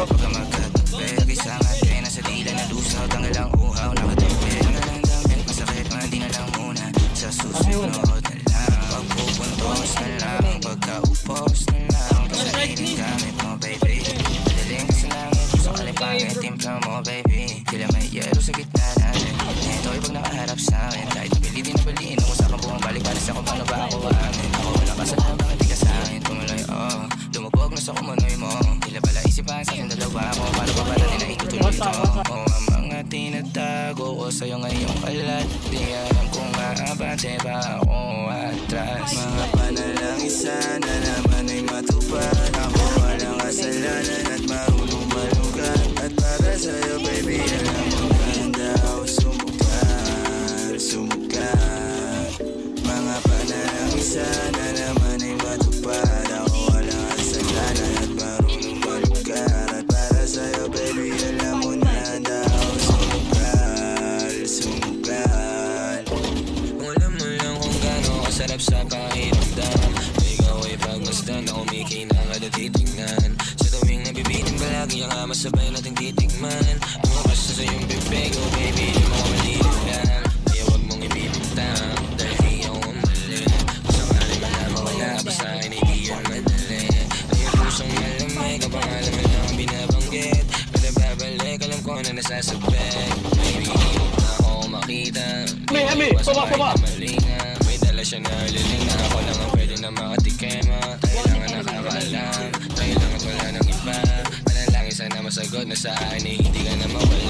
pagkamagkatabi Kisangat kayo nasa dila na lusaw Tanggal ang uhaw, nakatabi Ang alang damit, masakit, mga di na lang muna Sa susunod na lang Pagpupuntos na lang, pagkaupos na lang Pasariling gamit mo baby Madaling ka sa langit, gusto ka rin pangit Timpla mo baby, tila may yelo sa gitna natin Ito'y pag nakaharap sa'kin Kahit napilitin na baliin ako sa kabuang balik Pares ako, paano ba ako amin Ako walang kasalanan, bakit di ka sa'kin Tumuloy, lumubog na sa kumunoy mo Tila pala isipan sa'kin dalawa ko Paano ba ba natin na itutuloy ito ang mga tinatago ko sa'yo ngayong kalat Di alam kung maabante ba ako atras Mga panalangin sana naman ay matupad Ako walang kasalanan at marunong malugat At para sa'yo baby alam mo ganda ako sumukat Mga panalangin sana naman ay matupad Ako walang kasalanan at marunong malugat At para sa'yo baby alam mo na handa ako sumukat Kung alam mo lang kung gano'n kasarap sa pakiramdam Ikaw ay pagmasdan na kumikinang at titignan Sa tuwing nabibitin palagi ang masabay nating titigman Bukas na sa iyong bibig, oh baby, di mo malilit lang Kaya huwag mong ibibintang dahil di ako umali Kung sakali man na mawala pa sa akin ay di yan madali Ay ang pusong malamig, kapag alam mo lang ang binabanggit Pero babalik, alam ko na nasasabik Baby, di mo na ako makita May dala siya na liling na ako lang ang pwede na makatikema Kailangan nakakaalam, kailangan wala ng iba Manalangin sana masagot na sa akin ay hindi ka na mawala